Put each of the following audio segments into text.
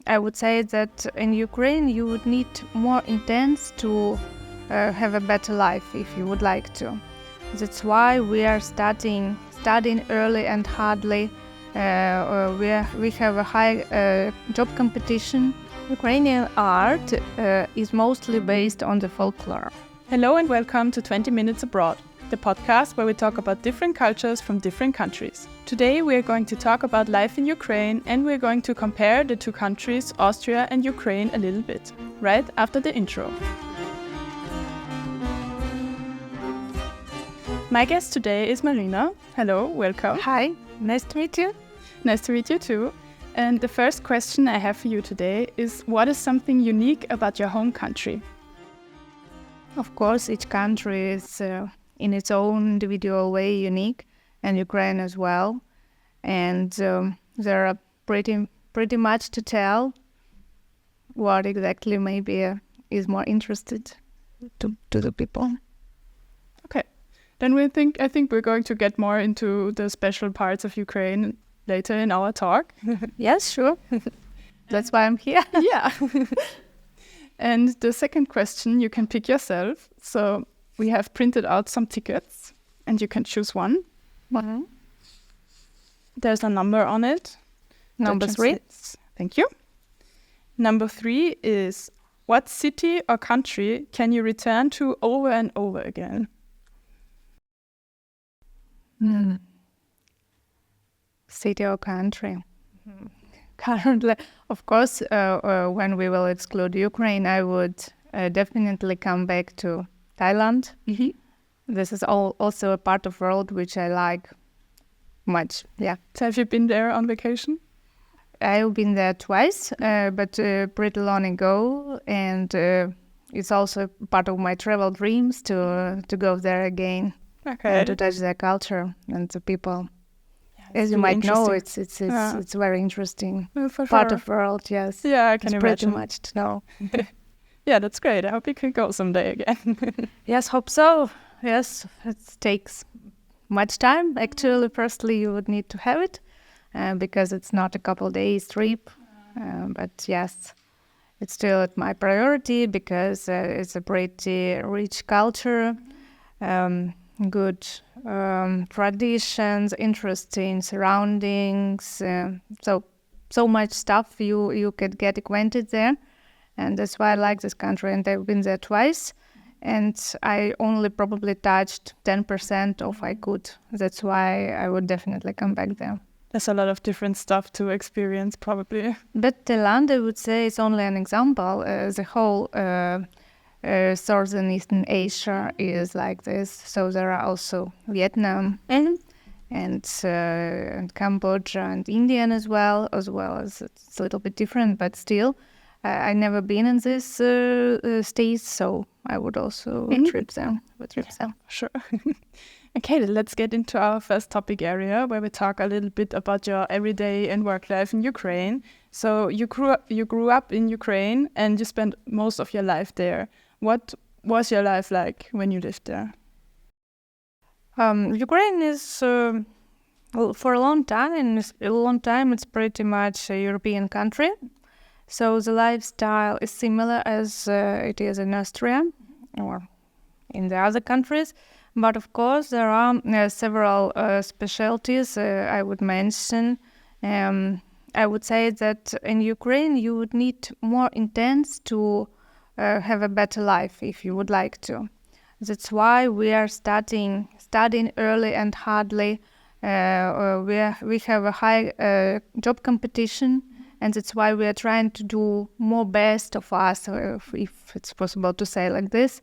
I would say that in Ukraine you would need more intense to have a better life if you would like to. That's why we are studying early and hardly. We have a high job competition. Ukrainian art is mostly based on the folklore. Hello and welcome to 20 Minutes Abroad, the podcast where we talk about different cultures from different countries. Today we are going to talk about life in Ukraine and we're going to compare the two countries, Austria and Ukraine, a little bit, right after the intro. My guest today is Maryna. Hello, welcome. Hi, nice to meet you. Nice to meet you too. And the first question I have for you today is, what is something unique about your home country? Of course, each country is in its own individual way unique, and Ukraine as well. And there are pretty much to tell. What exactly maybe is more interested to the people. Okay, then I think we're going to get more into the special parts of Ukraine later in our talk. Yes, sure. That's why I'm here. Yeah. And the second question you can pick yourself. So we have printed out some tickets and you can choose one. Mm-hmm. There's a number on it. Number 3. Thank you. Number 3 is, what city or country can you return to over and over again? City or country? Currently, of course, when we will exclude Ukraine, I would definitely come back to Thailand. Mm-hmm. This is also a part of the world which I like much. Yeah. So have you been there on vacation? I've been there twice, but pretty long ago, and it's also part of my travel dreams to go there again. Okay. And to touch their culture and the people. As you might know, it's very interesting part of the world. Yes. Yeah, I can imagine. Pretty much to know. Yeah, that's great. I hope you can go someday again. Yes, hope so. Yes, it takes much time. Actually, firstly, you would need to have it because it's not a couple days trip. But yes, it's still at my priority because it's a pretty rich culture. Good traditions, interesting surroundings, so much stuff you could get acquainted there, and that's why I like this country. And I've been there twice, and I only probably touched 10% of I could. That's why I would definitely come back there. There's a lot of different stuff to experience, probably. But Thailand, I would say, is only an example. The whole Southern Eastern Asia is like this. So there are also Vietnam and Cambodia and Indian as well as it's a little bit different, but still I never been in this states, so I would also trip them. Sure. Okay, let's get into our first topic area where we talk a little bit about your everyday and work life in Ukraine. So you grew up in Ukraine and you spent most of your life there. What was your life like when you lived there? Ukraine is for a long time it's pretty much a European country. So the lifestyle is similar as it is in Austria or in the other countries. But of course, there are several specialties I would mention. I would say that in Ukraine, you would need more intense to have a better life if you would like to. That's why we are studying early and hardly. We have a high job competition, and that's why we are trying to do more best of us, if it's possible to say like this.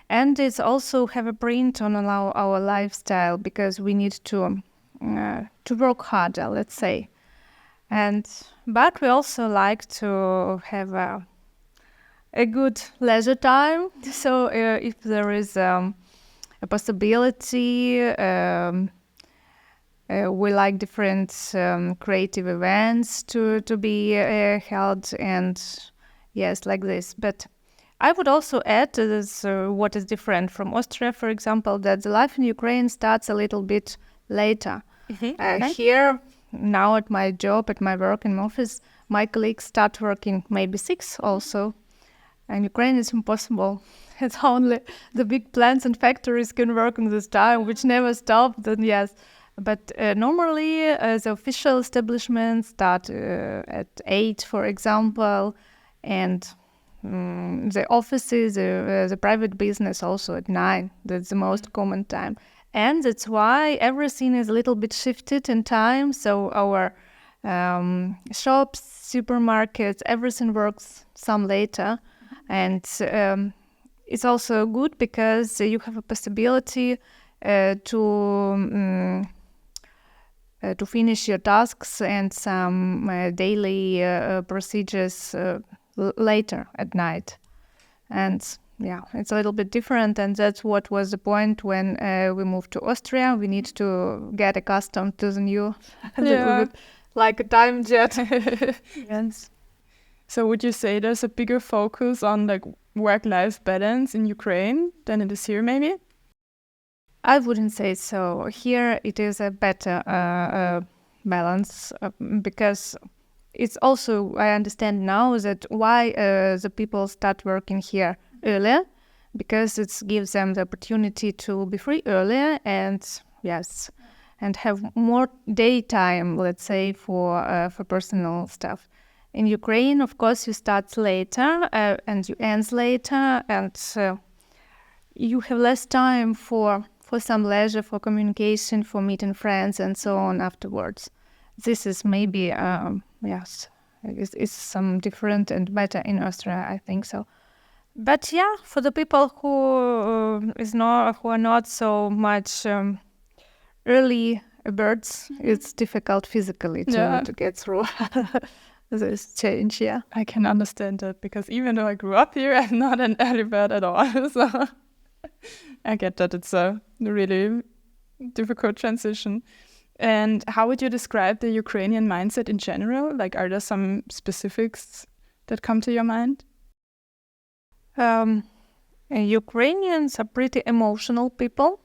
And it's also have a print on our lifestyle because we need to work harder, let's say. But we also like to have a good leisure time. So if there is a possibility, we like different creative events to be held, and yes, like this. But I would also add to this what is different from Austria, for example, that the life in Ukraine starts a little bit later. Here, now at my job, at my work in office, my colleagues start working maybe 6 also. And Ukraine is impossible. It's only the big plants and factories can work in this time, which never stop. Then yes, but normally the official establishments start at 8, for example, and the offices, the private business also at 9. That's the most common time, and that's why everything is a little bit shifted in time. So our shops, supermarkets, everything works some later, and it's also good because you have a possibility to finish your tasks and some daily procedures later at night. And yeah, it's a little bit different, and that's what was the point when we moved to Austria. We need to get accustomed to the new, like a time jet. Yes. So would you say there's a bigger focus on like work-life balance in Ukraine than it is here, maybe? I wouldn't say so. Here it is a better balance because it's also, I understand now that why the people start working here earlier, because it gives them the opportunity to be free earlier and yes, and have more daytime, let's say, for personal stuff. In Ukraine, of course, you start later and you end later, and you have less time for some leisure, for communication, for meeting friends, and so on afterwards. This is maybe yes, it's some different and better in Austria, I think so. But yeah, for the people who are not so much early birds, it's difficult physically to get through this change. Yeah, I can understand that because even though I grew up here, I'm not an early bird at all. So I get that it's a really difficult transition. And how would you describe the Ukrainian mindset in general? Like, are there some specifics that come to your mind? Ukrainians are pretty emotional people.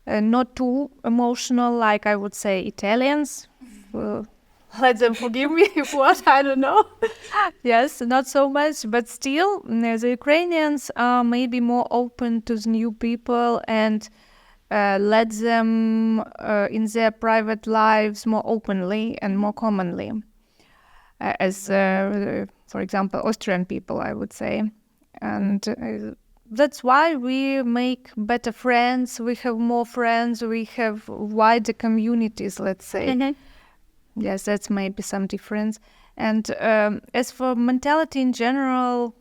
Not too emotional, like I would say Italians. Let them forgive me if what, I don't know. Yes, not so much, but still, the Ukrainians are maybe more open to the new people and let them in their private lives more openly and more commonly. As, for example, Austrian people, I would say. And that's why we make better friends, we have more friends, we have wider communities, let's say. Mm-hmm. Yes, that's maybe some difference. And as for mentality in general,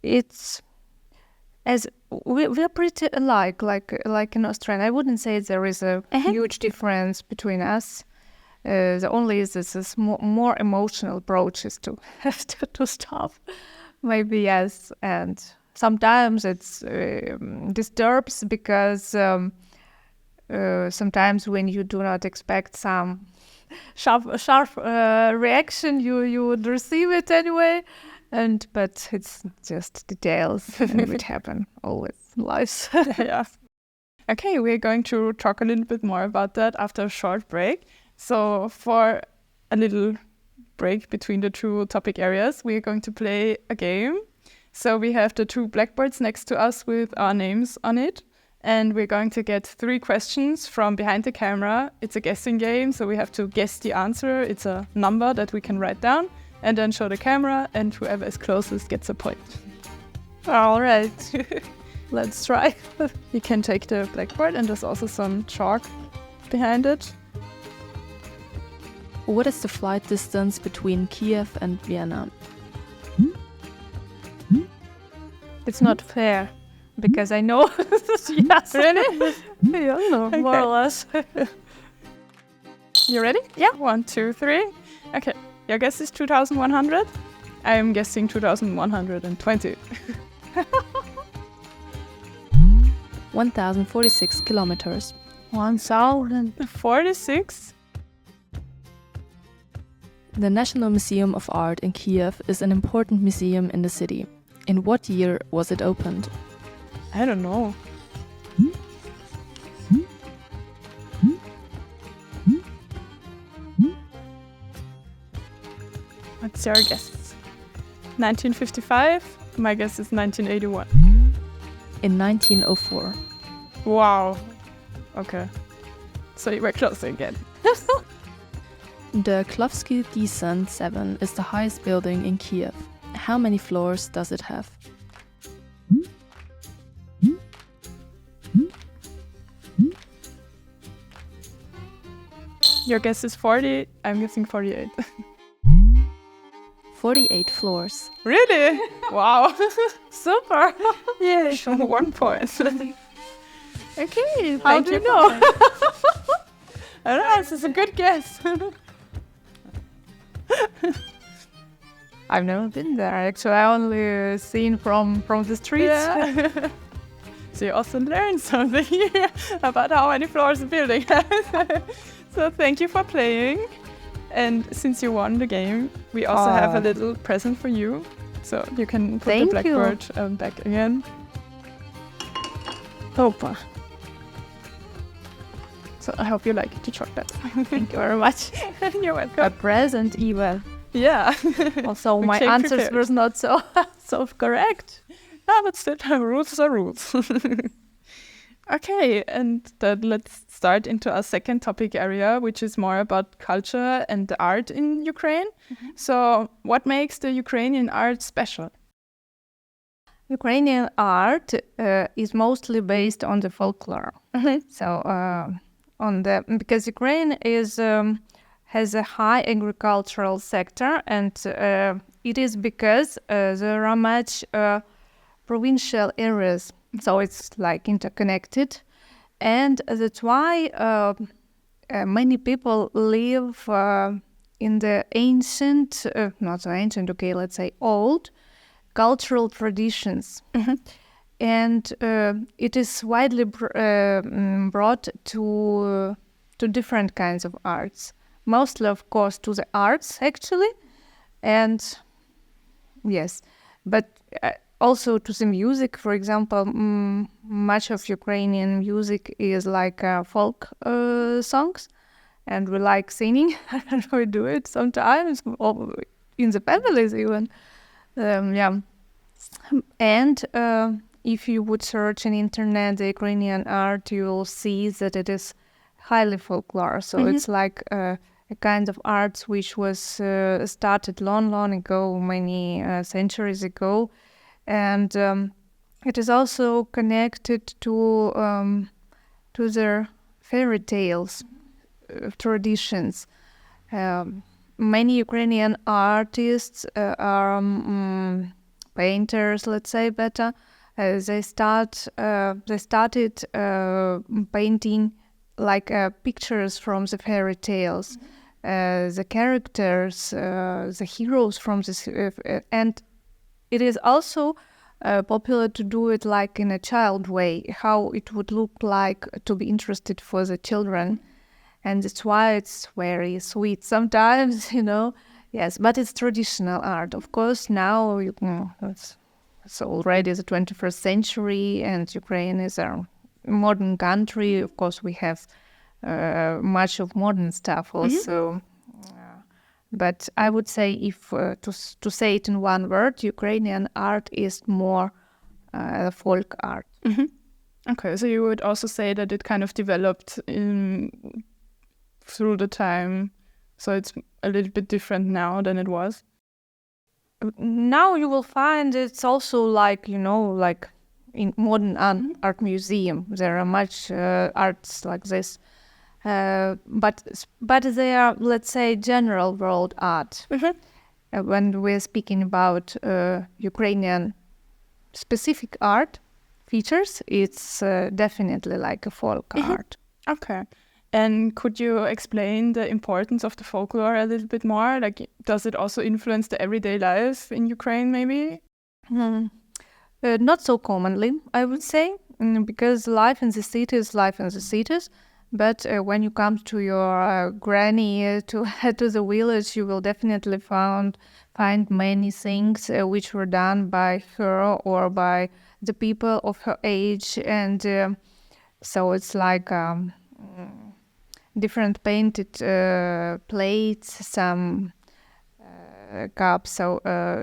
it's as we're pretty alike, like in Australia. I wouldn't say there is a huge difference between us. The only is this more emotional approaches to stuff. Maybe yes, and sometimes it's disturbs because. Sometimes when you do not expect some sharp reaction, you would receive it anyway. But it's just details and it happen always in life. Yeah. Okay, we're going to talk a little bit more about that after a short break. So for a little break between the two topic areas, we're going to play a game. So we have the two blackboards next to us with our names on it. And we're going to get 3 questions from behind the camera. It's a guessing game, so we have to guess the answer. It's a number that we can write down and then show the camera, and whoever is closest gets a point. All right. Let's try. You can take the blackboard, and there's also some chalk behind it. What is the flight distance between Kiev and Vienna? It's not fair. Because I know. Yes. Really? Yeah, no, okay. More or less. You ready? Yeah. 1, 2, 3. Okay. Your guess is 2,100. I am guessing 2,120. 1,046 kilometers. 1,046? The National Museum of Art in Kiev is an important museum in the city. In what year was it opened? I don't know. What's your guess? 1955? My guess is 1981. In 1904. Wow. Okay. So you were closer again. The Klovsky Descent 7 is the highest building in Kiev. How many floors does it have? Your guess is 40. I'm guessing 48. 48 floors. Really? Wow. Super. Yeah. 1 point. Okay. How Thank do you for know? playing. I don't know. This is a good guess. I've never been there. Actually, I only seen from the streets. Yeah. So you also learned something here about how many floors a building has. So thank you for playing. And since you won the game, we also have a little present for you. So you can put Thank the you. blackboard back again. Opa. So I hope you like the chocolate. Thank you very much. You're A welcome. present, even. Yeah. Also, We my came answers prepared. were not so correct. But still, rules are rules. Okay, and then let's start into our second topic area, which is more about culture and the art in Ukraine. So what makes the Ukrainian art special? Ukrainian art is mostly based on the folklore. So, because Ukraine has a high agricultural sector, and it is because there are much provincial areas, so it's like interconnected, and that's why many people live in the ancient, not so ancient, okay, let's say old cultural traditions. And it is widely brought to different kinds of arts, mostly, of course, to the arts, actually, and yes, but also to the music. For example, much of Ukrainian music is like folk songs, and we like singing, and we do it sometimes, or in the families even. Yeah. And if you would search on internet the Ukrainian art, you will see that it is highly folklore. So it's like a kind of arts which was started long ago, many centuries ago, and it is also connected to their fairy tales traditions. Many Ukrainian artists are painters, let's say better. They started painting like pictures from the fairy tales, the characters, the heroes from this, and it is also popular to do it like in a child way, how it would look like to be interested for the children. And that's why it's very sweet sometimes, Yes, but it's traditional art. Of course, now it's already the 21st century, and Ukraine is a modern country. Of course, we have much of modern stuff also. But I would say, if to say it in one word, Ukrainian art is more folk art. Okay, so you would also say that it kind of developed through the time, so it's a little bit different now than it was. Now you will find it's also like, like in modern art museum, there are much arts like this, but they are, let's say, general world art. When we're speaking about Ukrainian specific art features, it's definitely like a folk art. Okay. And could you explain the importance of the folklore a little bit more? Like, does it also influence the everyday life in Ukraine, maybe? Not so commonly, I would say, because life in the cities. But when you come to your granny to the village, you will definitely find many things which were done by her or by the people of her age, and so it's like different painted plates, some cup. So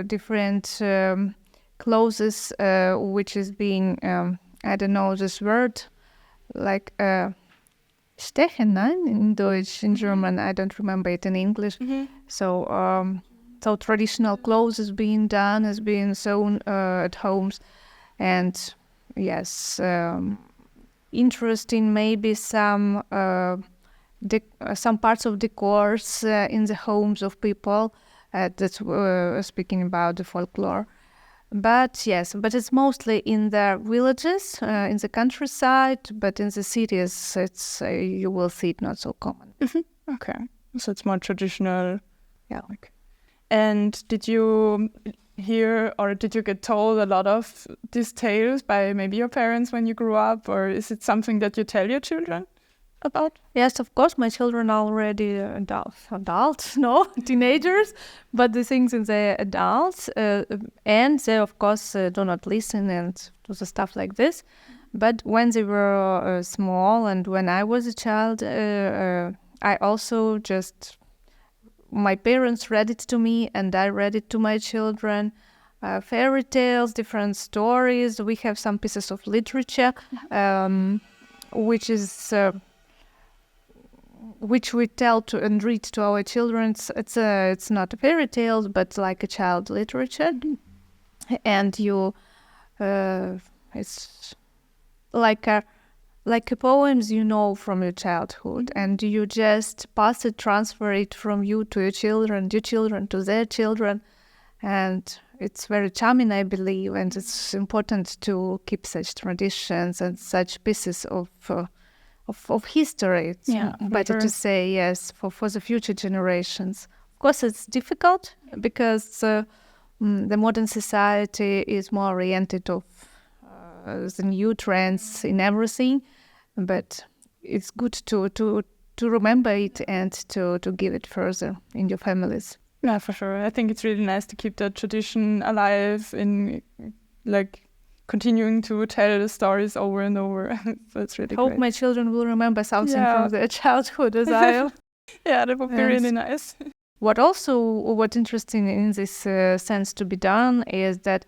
different clothes, which is being I don't know this word, like stechen, nein, in Deutsch, in German. I don't remember it in English. So so traditional clothes is being done, is being sewn at homes, and yes, interesting maybe some parts of decors in the homes of people. That's speaking about the folklore. But yes, but it's mostly in the villages, in the countryside. But in the cities, it's you will see it not so common. Okay, so it's more traditional. Yeah. Okay. And did you hear or did you get told a lot of these tales by maybe your parents when you grew up, or is it something that you tell your children about? Yes, of course, my children are already adults, no, teenagers, but the things in the adults, and they, of course, do not listen and do the stuff like this. But when they were small and when I was a child, I also just, my parents read it to me and I read it to my children. Fairy tales, different stories. We have some pieces of literature, which is... which we tell to and read to our children. It's not a fairy tales, but like a child literature, and you, it's like a poems you know from your childhood, and you just pass it, transfer it from you to your children to their children, and it's very charming, I believe, and it's important to keep such traditions and such pieces of history. It's better to say, yes, for the future generations. Of course, it's difficult because the modern society is more oriented of the new trends in everything, but it's good to remember it and to give it further in your families. Yeah, for sure. I think it's really nice to keep that tradition alive in like continuing to tell the stories over and over. So it's really Hope great. my children will remember something from their childhood as I am. Yeah, that would be really nice. What interesting in this sense to be done is that,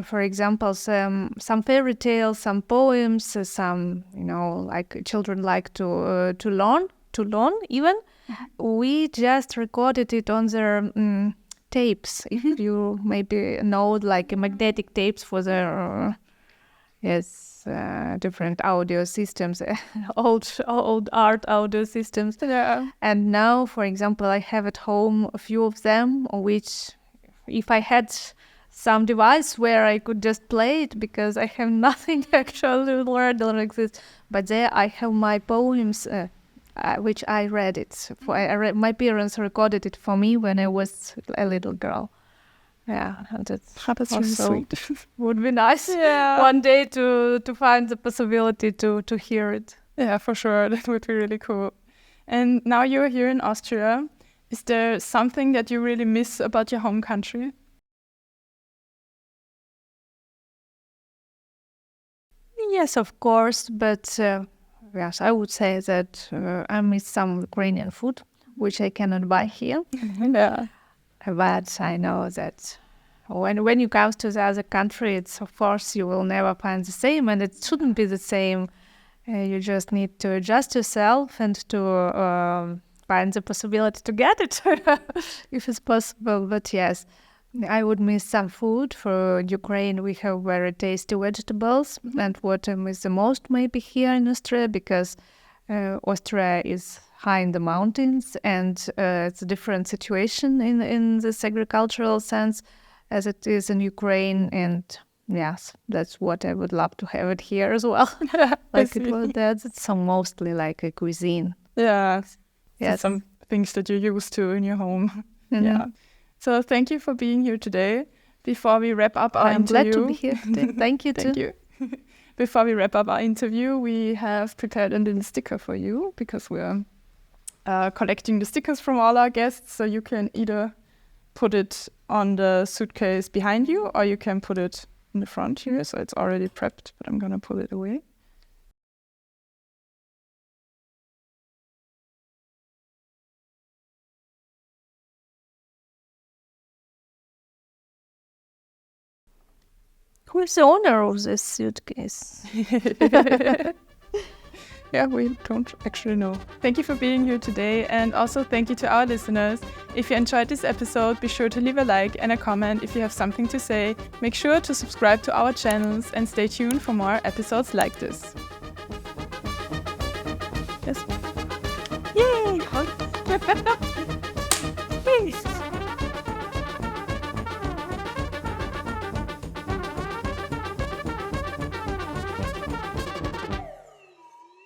for example, some fairy tales, some poems, some like children like to learn even. We just recorded it on their tapes. If you maybe know, like magnetic tapes for their different audio systems, old art audio systems. Yeah. And now, for example, I have at home a few of them, which if I had some device where I could just play it, because I have nothing actually learned like this. But there I have my poems, which I read it. My parents recorded it for me when I was a little girl. Yeah, and that's really sweet. Would be nice one day to find the possibility to hear it. Yeah, for sure. That would be really cool. And now you're here in Austria. Is there something that you really miss about your home country? Yes, of course, but yes, I would say that I miss some Ukrainian food, which I cannot buy here. Yeah. But I know that when you come to the other country, it's of course you will never find the same, and it shouldn't be the same. You just need to adjust yourself and to find the possibility to get it if it's possible. But yes, I would miss some food. For Ukraine, we have very tasty vegetables, and what I miss the most maybe here in Austria, because Austria is high in the mountains, and it's a different situation in this agricultural sense as it is in Ukraine. And yes, that's what I would love to have it here as well. Like it was that. It's mostly like a cuisine. Yeah. Yes. So some things that you're used to in your home. Yeah. So thank you for being here today. Before we wrap up our interview. I'm glad to be here today. Thank you too. Thank you. Before we wrap up our interview, we have prepared a little sticker for you, because we're collecting the stickers from all our guests. So you can either put it on the suitcase behind you, or you can put it in the front here. So it's already prepped, but I'm going to pull it away. Who is the owner of this suitcase? Yeah, we don't actually know. Thank you for being here today, and also thank you to our listeners. If you enjoyed this episode, be sure to leave a like and a comment if you have something to say. Make sure to subscribe to our channels and stay tuned for more episodes like this. Yes. Yay!